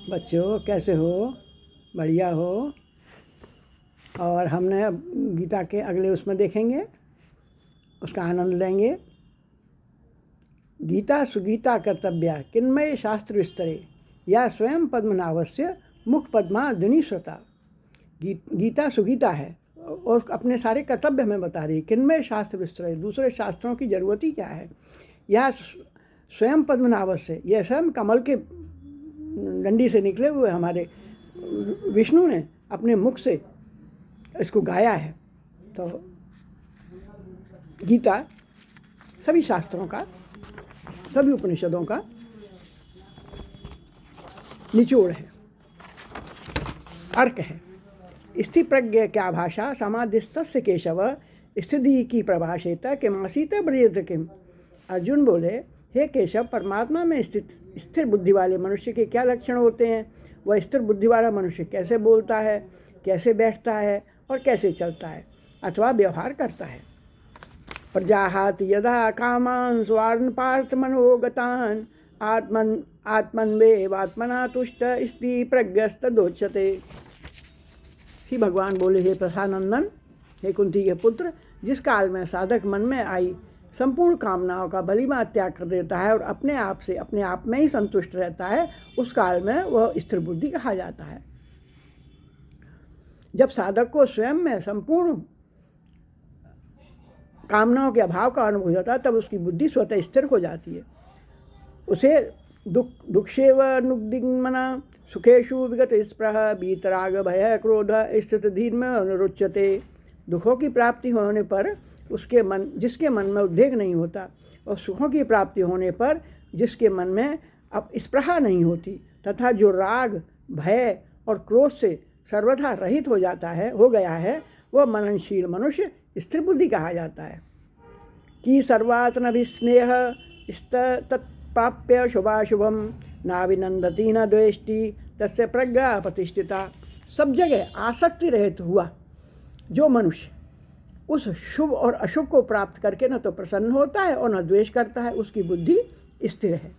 बच्चों कैसे हो? बढ़िया हो? और हमने अब गीता के अगले उसमें देखेंगे, उसका आनंद लेंगे। गीता सुगीता कर्तव्या किन्मय शास्त्र विस्तरे या स्वयं पद्मनाभस्य मुख पद्मा द्विनीश्वता। गीता सुगीता है और अपने सारे कर्तव्य हमें बता रही है। किन्मय शास्त्र विस्तरे, दूसरे शास्त्रों की जरूरत ही क्या है। या स्वयं पद्मनाभस्य, यह स्वयं कमल के डंडी से निकले हुए हमारे विष्णु ने अपने मुख से इसको गाया है। तो गीता सभी शास्त्रों का, सभी उपनिषदों का निचोड़ है, अर्क है। स्थिति प्रज्ञ क्या भाषा समाधिस्तस्य केशव स्थिति की प्रभाषेत किमासीत ब्रजेत किम। अर्जुन बोले, हे केशव, परमात्मा में स्थिर बुद्धि वाले मनुष्य के क्या लक्षण होते हैं? वह स्थिर बुद्धि वाला मनुष्य कैसे बोलता है, कैसे बैठता है और कैसे चलता है अथवा व्यवहार करता है। प्रजाहात यदा कामान स्वार्न पार्थ मनोगतान आत्मन्वेवात्मना तुष्ट स्थिति प्रज्ञस्तदोच्यते। श्री भगवान बोले, हे प्रसानंदन, हे कुंती के पुत्र, जिस काल में साधक मन में आई संपूर्ण कामनाओं का भलीभांति त्याग कर देता है और अपने आप में ही संतुष्ट रहता है, उस काल में वह स्थिर बुद्धि कहा जाता है। जब साधक को स्वयं में संपूर्ण कामनाओं के अभाव का अनुभव होता है, तब उसकी बुद्धि स्वतः स्थिर हो जाती है। उसे दुखेव नुग्दिग्मना सुखेशु विगत स्पृह बीतराग भय क्रोध स्थित धीर्म अनुरुच्यते। दुखों की प्राप्ति होने पर जिसके मन में उद्वेग नहीं होता और सुखों की प्राप्ति होने पर जिसके मन में अब स्पृहा नहीं होती तथा जो राग भय और क्रोध से सर्वथा रहित हो गया है, वह मननशील मनुष्य स्थिर बुद्धि कहा जाता है। कि सर्वात्म विस्नेह तत्प्राप्य शुभाशुभम नाविनंदती न द्वेष्टि तस्य प्रज्ञा प्रतिष्ठिता। सब जगह आसक्ति रहित हुआ जो मनुष्य उस शुभ और अशुभ को प्राप्त करके न तो प्रसन्न होता है और न द्वेष करता है, उसकी बुद्धि स्थिर है।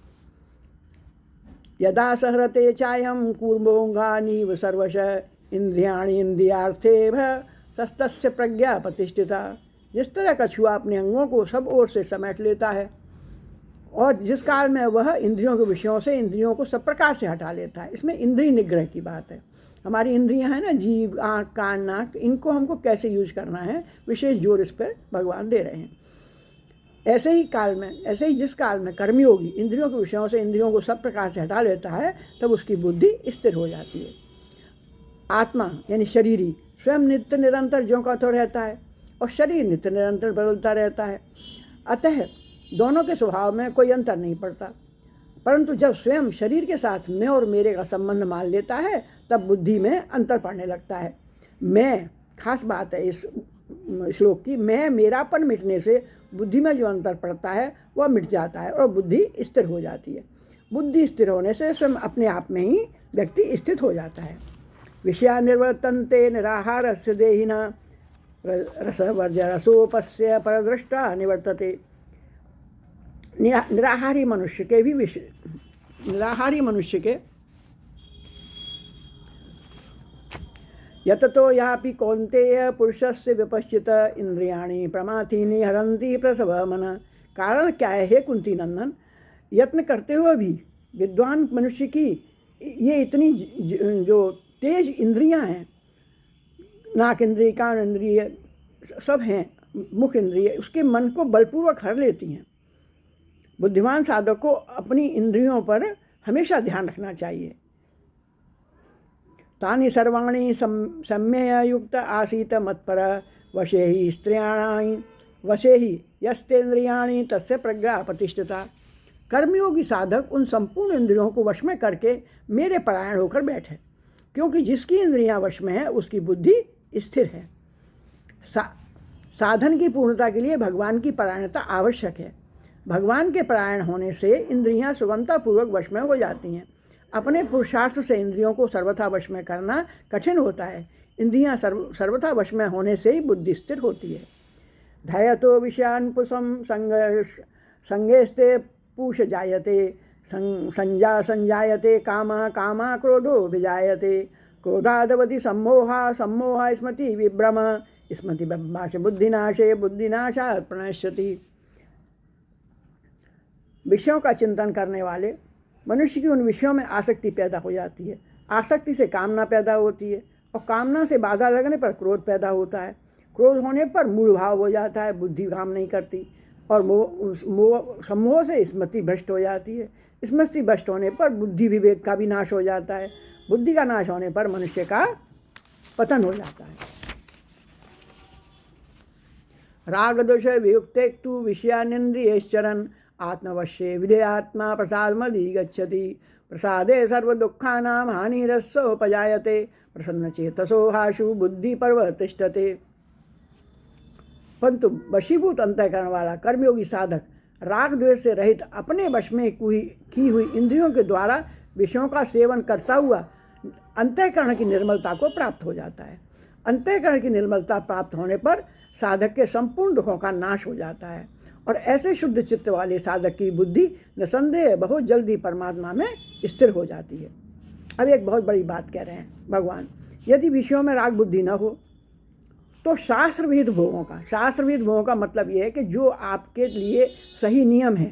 यदा सहरते चायम कूर्मोंगानीव सर्वश इंद्रियाणि इंद्रियार्थेभ तस्तस्य प्रज्ञा प्रतिष्ठिता। जिस तरह कछुआ अपने अंगों को सब ओर से समेट लेता है और जिस काल में वह इंद्रियों के विषयों से इंद्रियों को सब प्रकार से हटा लेता है। इसमें इंद्रिय निग्रह की बात है। हमारी इंद्रियां हैं ना, जीभ, आँख, कान, नाक, इनको हमको कैसे यूज करना है, विशेष जोर इस पर भगवान दे रहे हैं। ऐसे ही जिस काल में कर्मयोगी इंद्रियों के विषयों से इंद्रियों को सब प्रकार से हटा लेता है, तब उसकी बुद्धि स्थिर हो जाती है। आत्मा यानी शरीरी स्वयं नित्य निरंतर ज्यों का तो रहता है और शरीर नित्य निरंतर बदलता रहता है। अतः दोनों के स्वभाव में कोई अंतर नहीं पड़ता, परंतु जब स्वयं शरीर के साथ मैं और मेरे का संबंध मान लेता है, तब बुद्धि में अंतर पड़ने लगता है। मैं, खास बात है इस श्लोक की, मैं मेरापन मिटने से बुद्धि में जो अंतर पड़ता है वह मिट जाता है और बुद्धि स्थिर हो जाती है। बुद्धि स्थिर होने से स्वयं अपने आप में ही व्यक्ति स्थित हो जाता है। विषया निर्वर्तन्ते निराहारस्य देहिना रसवर्ज रसोपस्य परदृष्टा निवर्तते। निराहारी मनुष्य के यततो यापि कौन्तेय पुरुषस्य विपश्चित इंद्रियाणि प्रमाथीनि हरन्ति प्रसव मन। कारण क्या है हे कुंती नंदन? यत्न करते हुए भी विद्वान मनुष्य की ये इतनी जो तेज इंद्रियां हैं, नाक इंद्रिय, कान इंद्रिय सब हैं, मुख इंद्रिय, उसके मन को बलपूर्वक हर लेती हैं। बुद्धिमान साधक को अपनी इंद्रियों पर हमेशा ध्यान रखना चाहिए। तानि सर्वाणि सम्यय युक्त आसीत मत्पर वशे ही स्त्रियाणानि वशे ही यस्तेन्द्रियाणि तस्य प्रज्ञा प्रतिष्ठिता। कर्मयोगी साधक उन संपूर्ण इंद्रियों को वश में करके मेरे परायण होकर बैठे, क्योंकि जिसकी इंद्रियां वश में है उसकी बुद्धि स्थिर है। साधन की पूर्णता के लिए भगवान की परायणता आवश्यक है। भगवान के परायण होने से इंद्रियां सुगमतापूर्वक वश में हो जाती हैं। अपने पुरुषार्थ से इंद्रियों को सर्वथा वश में करना कठिन होता है। इंद्रियां सर्वथा वश में होने से ही बुद्धि स्थिर होती है। धैर्यतो विषयान् पुंसं संगेस्ते पूष जायते संजायते कामः कामः क्रोधो विजायते क्रोधादवति सम्मोहा सम्मोहा स्मृति विभ्रम स्मृति ब्रह्माश बुद्धिनाशे बुद्धिनाशात् प्रणश्यति। विषयों का चिंतन करने वाले मनुष्य की उन विषयों में आसक्ति पैदा हो जाती है। आसक्ति से कामना पैदा होती है और कामना से बाधा लगने पर क्रोध पैदा होता है। क्रोध होने पर मूढ़ भाव हो जाता है, बुद्धि काम नहीं करती और सम्मोह से स्मृति भ्रष्ट हो जाती है। स्मृति भ्रष्ट होने पर बुद्धि विवेक का भी नाश हो जाता है। बुद्धि का नाश होने पर मनुष्य का पतन हो जाता है। राग दोष वियुक्तेक्तु विषयानिन्द्रियैश्चरन् आत्मवश्ये विधेयात्मा प्रसादमधि गच्छति। प्रसादे सर्वदुःखानां हानिरस्सोपजायते प्रसन्नचेतसो हाशु बुद्धि पर्वतिष्ठते। परंतु वशीभूत अंतःकरण वाला कर्मयोगी साधक राग द्वेष से रहित अपने वश में की हुई इंद्रियों के द्वारा विषयों का सेवन करता हुआ अंतःकरण की निर्मलता को प्राप्त हो जाता है। अंतःकरण की निर्मलता प्राप्त होने पर साधक के संपूर्ण दुखों का नाश हो जाता है और ऐसे शुद्ध चित्त वाले साधक की बुद्धि निसंदेह बहुत जल्दी परमात्मा में स्थिर हो जाती है। अब एक बहुत बड़ी बात कह रहे हैं भगवान, यदि विषयों में राग बुद्धि न हो तो शास्त्रविहित भोगों का मतलब ये है कि जो आपके लिए सही नियम है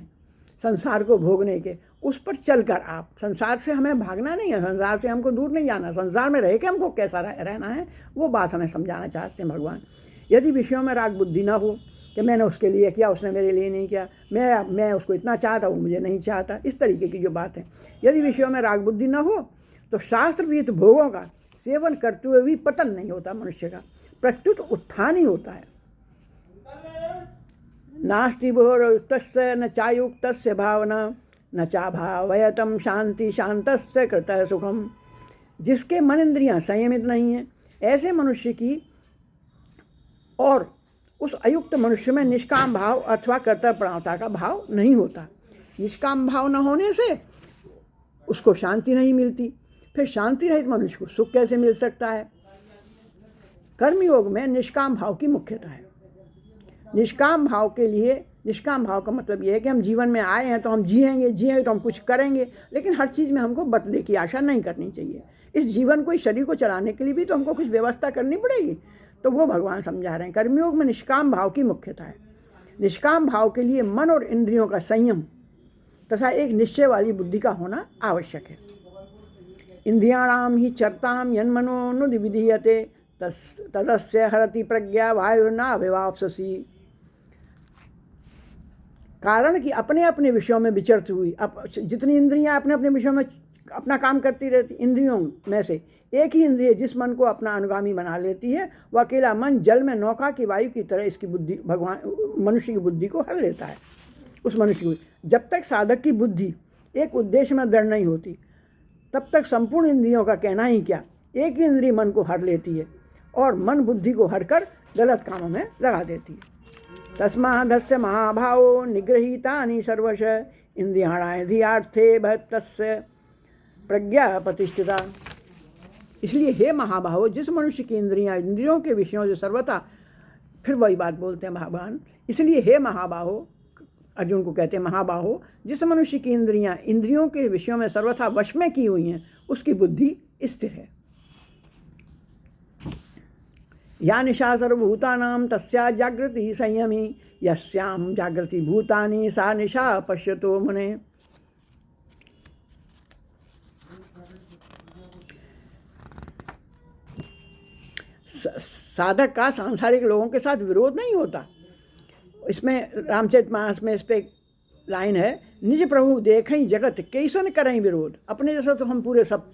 संसार को भोगने के, उस पर चलकर आप, संसार से हमें भागना नहीं है, संसार से हमको दूर नहीं जाना, संसार में रह के हमको कैसा रहना है वो बात हमें समझाना चाहते हैं भगवान। यदि विषयों में राग बुद्धि ना हो कि मैंने उसके लिए किया उसने मेरे लिए नहीं किया, मैं उसको इतना चाहता हूँ मुझे नहीं चाहता, इस तरीके की जो बात है, यदि विषयों में राग बुद्धि न हो तो शास्त्रविहित भोगों का सेवन करते हुए भी पतन नहीं होता मनुष्य का, प्रत्युत उत्थान ही होता है। नास्ति भोरुक्तस्य न चायुक्तस्य भावना न चाभावयतम शांति शांतस्य कृतः सुखम। जिसके मन इंद्रियां संयमित नहीं है ऐसे मनुष्य की और उस अयुक्त मनुष्य में निष्काम भाव अथवा कर्तव्यपरायणता का भाव नहीं होता। निष्काम भाव न होने से उसको शांति नहीं मिलती, फिर शांति रहित मनुष्य को सुख कैसे मिल सकता है। कर्मयोग में निष्काम भाव की मुख्यता है। निष्काम भाव के लिए, निष्काम भाव का मतलब ये है कि हम जीवन में आए हैं तो हम जिएंगे तो हम कुछ करेंगे, लेकिन हर चीज़ में हमको बदले की आशा नहीं करनी चाहिए। इस जीवन को, इस शरीर को चलाने के लिए भी तो हमको कुछ व्यवस्था करनी पड़ेगी, तो वो भगवान समझा रहे हैं। कर्मयोग में निष्काम भाव की मुख्यता है। निष्काम भाव के लिए मन और इंद्रियों का संयम तथा एक निश्चय वाली बुद्धि का होना आवश्यक है। इंद्रियाणाम ही चरताम यन्मनोनुविधीयते तदस्य हरति प्रज्ञा वायुर्ना विवाप्ससी। कारण कि अपने अपने विषयों में विचरती हुई जितनी इंद्रियां अपने अपने विषयों में अपना काम करती रहती, इंद्रियों में से एक ही इंद्रिय जिस मन को अपना अनुगामी बना लेती है, वह अकेला मन जल में नौका की वायु की तरह इसकी बुद्धि भगवान मनुष्य की बुद्धि को हर लेता है। उस मनुष्य को जब तक साधक की बुद्धि एक उद्देश्य में दृढ़ नहीं होती तब तक संपूर्ण इंद्रियों का कहना ही क्या, एक ही इंद्रिय मन को हर लेती है और मन बुद्धि को हर कर गलत कामों में लगा देती है। तस्मादस्य महाभावो निगृहीतानि सर्वश इंद्रियाणाय धियार्थे भक्तस्य प्रज्ञा प्रतिष्ठिता। इसलिए हे महाभावो, जिस मनुष्य की इंद्रियों के विषयों से सर्वथा, फिर वही बात बोलते हैं भगवान, इसलिए हे महाबाहो, अर्जुन को कहते हैं महाबाहो, जिस मनुष्य की इंद्रियों के विषयों में सर्वथा वश में की हुई हैं उसकी बुद्धि स्थिर है। या निशा सर्वभूतानां तस्या जागृति संयमी यस्याम जागृति भूतानि सा निशा पश्यतो मुने। साधक का सांसारिक लोगों के साथ विरोध नहीं होता। इसमें रामचरितमानस में इस पे लाइन है, निज प्रभु देखें जगत कैसन करें विरोध। अपने जैसा तो हम पूरे सब,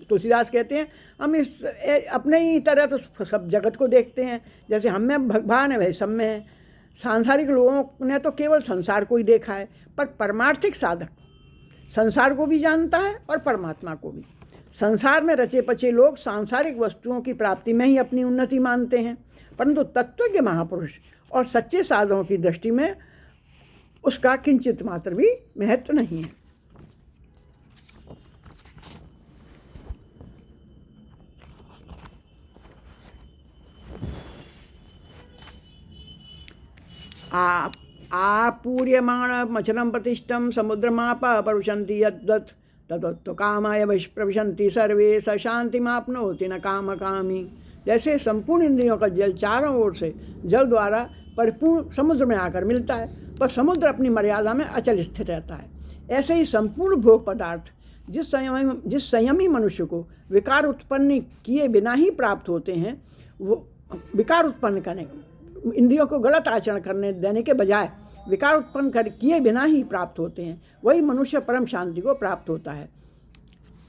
तुलसीदास कहते हैं, हम इस अपने ही तरह तो सब जगत को देखते हैं, जैसे हम में भगवान है वही सब में है। सांसारिक लोगों ने तो केवल संसार को ही देखा है, पर परमार्थिक साधक संसार को भी जानता है और परमात्मा को भी। संसार में रचे पचे लोग सांसारिक वस्तुओं की प्राप्ति में ही अपनी उन्नति मानते हैं, परंतु तत्वज्ञ महापुरुष और सच्चे साधकों की दृष्टि में उसका किंचित मात्र भी महत्व नहीं है। आपूर्यमाण मचलम प्रतिष्ठम समुद्रमाप प्रविशन्ति यद्वत् तद्वत् कामाय प्रविशन्ति सर्वे स शांतिमाप्नोति न काम कामी। जैसे संपूर्ण इंद्रियों का जल चारों ओर से जल द्वारा परिपूर्ण समुद्र में आकर मिलता है, पर समुद्र अपनी मर्यादा में अचल स्थित रहता है, ऐसे ही संपूर्ण भोग पदार्थ जिस संयमी मनुष्य को विकार उत्पन्न किए बिना ही प्राप्त होते हैं, वो विकार उत्पन्न करने, इंद्रियों को गलत आचरण करने देने के बजाय विकार उत्पन्न किए बिना ही प्राप्त होते हैं, वही मनुष्य परम शांति को प्राप्त होता है।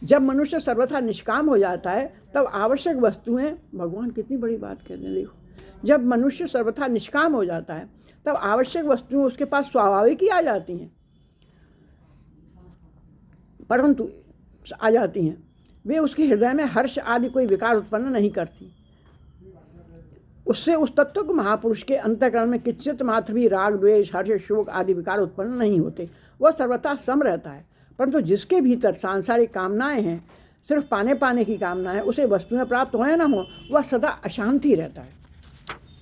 जब मनुष्य सर्वथा निष्काम हो जाता है तब आवश्यक वस्तुएं, भगवान कितनी बड़ी बात कहते हैं, देखो, जब मनुष्य सर्वथा निष्काम हो जाता है तब आवश्यक वस्तुएं उसके पास स्वाभाविक ही आ जाती हैं, परंतु आ जाती हैं, वे उसके हृदय में हर्ष आदि कोई विकार उत्पन्न नहीं करती। उससे उस तत्व को महापुरुष के अंतःकरण में किंचित मात्र भी राग द्वेष हर्ष शोक आदि विकार उत्पन्न नहीं होते, वह सर्वथा सम रहता है। परंतु जिसके भीतर सांसारिक कामनाएं हैं, सिर्फ पाने की कामना है, उसे वस्तुएं प्राप्त हो या न हो, वह सदा अशांति रहता है।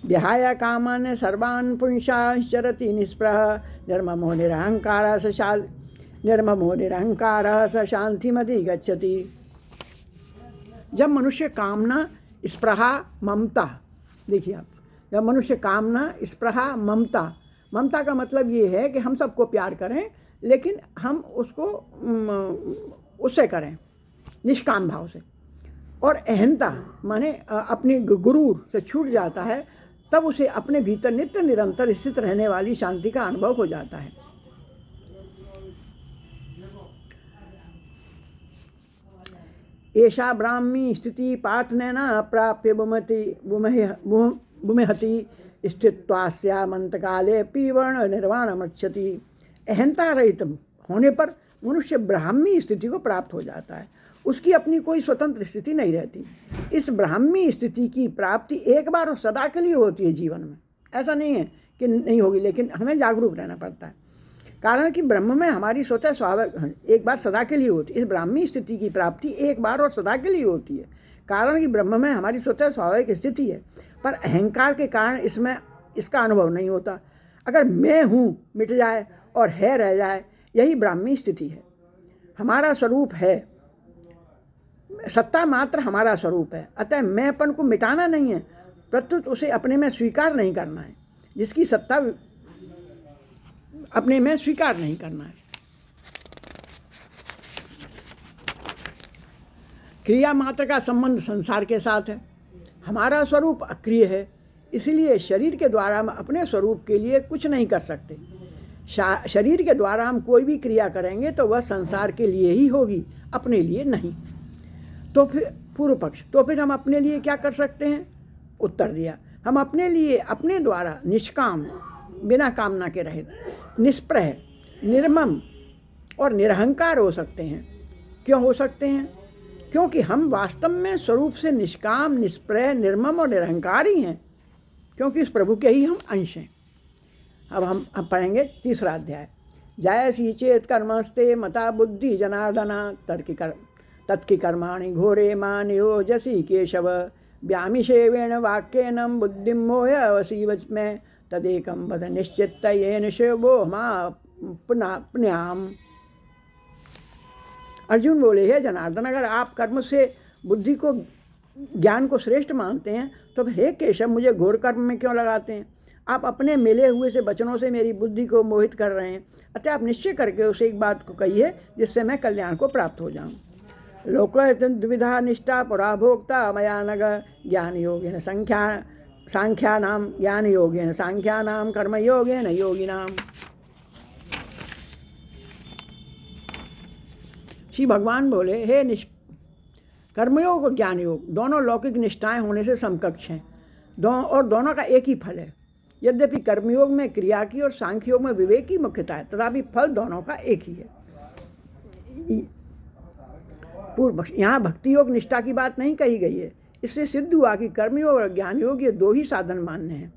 विहाय कामान सर्वान् पुंसाश्चरति निःस्पृहः निर्ममो निरहंकारः स शांतिमधिगच्छति। जब मनुष्य कामना स्पृहा ममता, देखिए आप, जब मनुष्य कामना स्पृहा ममता का मतलब ये है कि हम सबको प्यार करें, लेकिन हम उसको उससे करें निष्काम भाव से, और अहंता माने अपनी गुरूर से छूट जाता है, तब उसे अपने भीतर नित्य निरंतर स्थित रहने वाली शांति का अनुभव हो जाता है। एषा ब्राह्मी स्थिति पार्थनैना प्राप्य बुमहति स्थित्वास्यामन्तकाले पीवर्ण निर्वाणमच्छति। अहंता रहित होने पर मनुष्य ब्राह्मी स्थिति को प्राप्त हो जाता है, उसकी अपनी कोई स्वतंत्र स्थिति नहीं रहती। इस ब्राह्मी स्थिति की प्राप्ति एक बार और सदा के लिए होती है जीवन में, ऐसा नहीं है कि नहीं होगी, लेकिन हमें जागरूक रहना पड़ता है, कारण कि ब्रह्म में हमारी स्वतः स्वाभाविक एक बार सदा के लिए होती है। इस ब्राह्मी स्थिति की प्राप्ति एक बार और सदा के लिए होती है, कारण कि ब्रह्म में हमारी स्वतः स्वाभाविक स्थिति है, पर अहंकार के कारण इसमें इसका अनुभव नहीं होता। अगर मैं हूँ मिट जाए और है रह जाए, यही ब्राह्मी स्थिति है। हमारा स्वरूप है, सत्ता मात्र हमारा स्वरूप है, अतः मैंपन को मिटाना नहीं है, प्रत्युत उसे अपने में स्वीकार नहीं करना है, जिसकी सत्ता अपने में स्वीकार नहीं करना है। क्रिया मात्र का संबंध संसार के साथ है। हमारा स्वरूप अक्रिय है, इसलिए शरीर के द्वारा हम अपने स्वरूप के लिए कुछ नहीं कर सकते। शरीर के द्वारा हम कोई भी क्रिया करेंगे तो वह संसार के लिए ही होगी, अपने लिए नहीं। तो फिर पूर्व पक्ष, तो फिर हम अपने लिए क्या कर सकते हैं? उत्तर दिया, हम अपने लिए अपने द्वारा निष्काम, बिना कामना के रहित, निष्प्रह, निर्मम और निरहंकार हो सकते हैं। क्यों हो सकते हैं? क्योंकि हम वास्तव में स्वरूप से निष्काम, निष्प्रह, निर्मम और निरहंकार ही हैं, क्योंकि इस प्रभु के ही हम अंश हैं। अब हम पढ़ेंगे तीसरा अध्याय। जायसी चेत कर्मस्ते मता बुद्धि जनार्दना तत्की कर्माणि घोरे मानयोजसी केशव व्यामिषेवेण वाक्येन बुद्धिं मोहवसी में तदेकं वद निश्चित येन शिवो मा पुण्याम। अर्जुन बोले, हे जनार्दन, अगर आप कर्म से बुद्धि को, ज्ञान को श्रेष्ठ मानते हैं तो हे केशव, मुझे घोर कर्म में क्यों लगाते हैं? आप अपने मिले हुए से वचनों से मेरी बुद्धि को मोहित कर रहे हैं, अतः आप निश्चय करके उसे एक बात को कहिए जिससे मैं कल्याण को प्राप्त हो जाऊं। लोक द्विधा निष्ठा पराभोक्ता मया नग ज्ञान योगेन सांख्यानाम ज्ञान योगेन सांख्यानाम कर्म योगेन योगिनाम। श्री भगवान बोले, हे कर्मयोग और ज्ञान योग दोनों लौकिक निष्ठाएं होने से समकक्ष हैं, और दोनों का एक ही फल है। यद्यपि कर्मयोग में क्रिया की और सांख्य योग में विवेक की मुख्यता है, तथापि फल दोनों का एक ही है। पूर्व पक्ष, यहाँ भक्ति योग निष्ठा की बात नहीं कही गई है, इससे सिद्ध हुआ कि कर्मयोग और ज्ञान योग ये दो ही साधन मान्य हैं।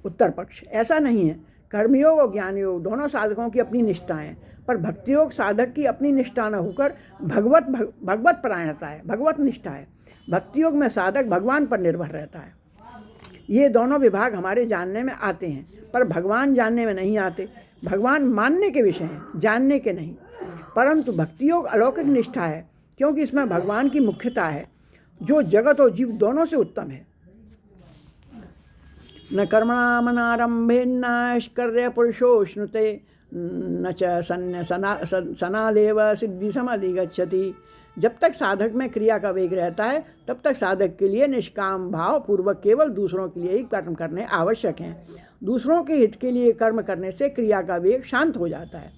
उत्तर पक्ष, ऐसा नहीं है। कर्मयोग और ज्ञान योग दोनों साधकों की अपनी निष्ठाएं, पर भक्ति योग साधक की अपनी निष्ठा न होकर भगवत परायणता है, भगवत निष्ठा है। भक्ति योग में साधक भगवान पर निर्भर रहता है। ये दोनों विभाग हमारे जानने में आते हैं, पर भगवान जानने में नहीं आते। भगवान मानने के विषय हैं, जानने के नहीं। परंतु भक्ति योग अलौकिक निष्ठा है, क्योंकि इसमें भगवान की मुख्यता है, जो जगत और जीव दोनों से उत्तम है। न कर्मणामनारंभे नैष्कर्य पुरुषो श्नुते न च सनादेव सिद्धि समाधिगच्छति। जब तक साधक में क्रिया का वेग रहता है, तब तक साधक के लिए निष्काम भाव पूर्वक केवल दूसरों के लिए ही कर्म करने आवश्यक हैं। दूसरों के हित के लिए कर्म करने से क्रिया का वेग शांत हो जाता है,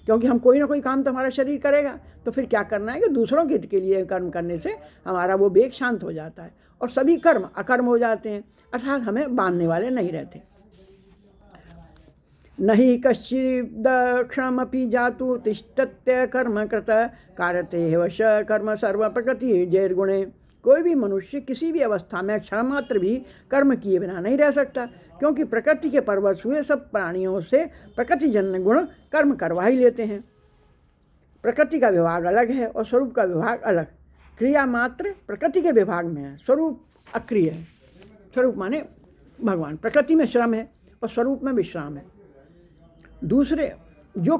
क्योंकि हम कोई ना कोई काम तो हमारा शरीर करेगा, तो फिर क्या करना है कि दूसरों के हित के लिए कर्म करने से हमारा वो वेग शांत हो जाता है और सभी कर्म अकर्म हो जाते हैं, अर्थात हमें बांधने वाले नहीं रहते। नहीं कश्चिदक्षणमपि जातु तिष्ठत्य कर्म कृत कारते वश कर्म सर्व प्रकृति जैर्गुणे। कोई भी मनुष्य किसी भी अवस्था में क्षण मात्र भी कर्म किए बिना नहीं रह सकता, क्योंकि प्रकृति के परवश हुए सब प्राणियों से प्रकृतिजन्य गुण कर्म करवा ही लेते हैं। प्रकृति का विभाग अलग है और स्वरूप का विभाग अलग। क्रिया मात्र प्रकृति के विभाग में है, स्वरूप अक्रिय है। स्वरूप माने भगवान, प्रकृति में श्रम है और स्वरूप में विश्राम है। दूसरे जो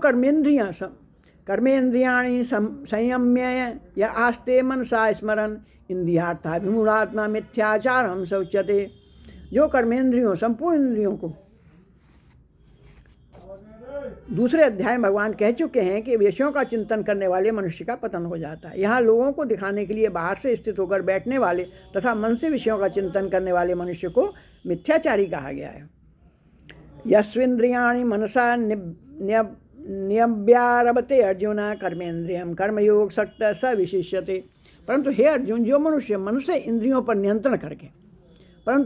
कर्मेंद्रियाणि संयम्य या आस्ते मनसा स्मरन इंद्रियार्थाभिमूढ़ात्मा मिथ्याचारम शौच्यते। जो कर्मेंद्रियों संपूर्ण इंद्रियों को, दूसरे अध्याय में भगवान कह चुके हैं कि विषयों का चिंतन करने वाले मनुष्य का पतन हो जाता है। यहाँ लोगों को दिखाने के लिए बाहर से स्थित होकर बैठने वाले तथा मन से विषयों का चिंतन करने वाले मनुष्य को मिथ्याचारी कहा गया है। यस्विंद्रियाणि मनसा नियव्यारभते अर्जुन कर्मेंद्रियम कर्मयोग सक्त स विशिष्यते। परंतु हे अर्जुन, जो मनुष्य मन से इंद्रियों पर नियंत्रण करके मन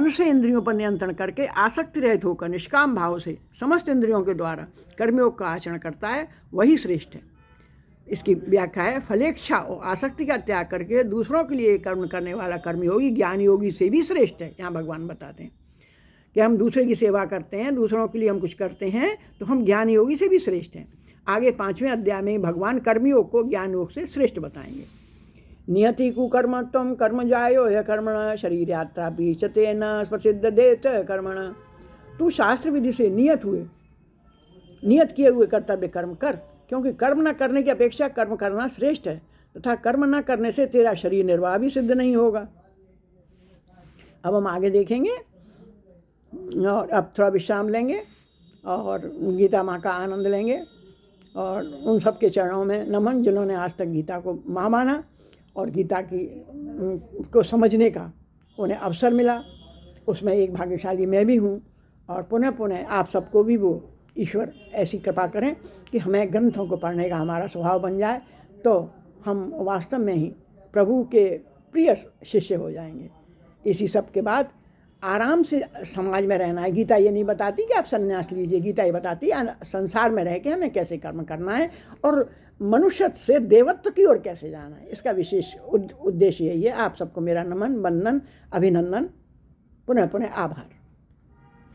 से इंद्रियों पर नियंत्रण करके आसक्ति रहित होकर निष्काम भाव से समस्त इंद्रियों के द्वारा कर्मयोग का आचरण करता है, वही श्रेष्ठ है। इसकी व्याख्या है, फलेच्छा और आसक्ति का त्याग करके दूसरों के लिए कर्म करने वाला कर्मयोगी ज्ञान योगी से भी श्रेष्ठ है। यहाँ भगवान बताते हैं कि हम दूसरे की सेवा करते हैं, दूसरों के लिए हम कुछ करते हैं, तो हम ज्ञान योगी से भी श्रेष्ठ हैं। आगे 5वें अध्याय में भगवान कर्मयोग को ज्ञान योग से श्रेष्ठ बताएंगे। नियति कुकर्मत्वं कर्म जायो ह्य कर्मण शरीर यात्रा पीछते न प्रसिद्ध देत कर्मण। तू शास्त्र विधि से नियत किए हुए कर्तव्य कर्म कर, क्योंकि कर्म न करने की अपेक्षा कर्म करना श्रेष्ठ है, तथा कर्म न करने से तेरा शरीर निर्वाह भी सिद्ध नहीं होगा। अब हम आगे देखेंगे और अब थोड़ा विश्राम लेंगे और गीता माँ का आनंद लेंगे और उन सब के चरणों में नमन जिन्होंने आज तक गीता को माँ माना और गीता को समझने का उन्हें अवसर मिला। उसमें एक भाग्यशाली मैं भी हूँ और पुनः पुनः आप सबको भी वो ईश्वर ऐसी कृपा करें कि हमें ग्रंथों को पढ़ने का हमारा स्वभाव बन जाए, तो हम वास्तव में ही प्रभु के प्रिय शिष्य हो जाएंगे। इसी सब के बाद आराम से समाज में रहना है। गीता ये नहीं बताती कि आप संन्यास लीजिए, गीता ये बताती है संसार में रह के हमें कैसे कर्म करना है और मनुष्य से देवत्व की ओर कैसे जाना है। इसका विशेष उद्देश्य यही है। आप सबको मेरा नमन, वंदन, अभिनंदन, पुनः पुनः आभार।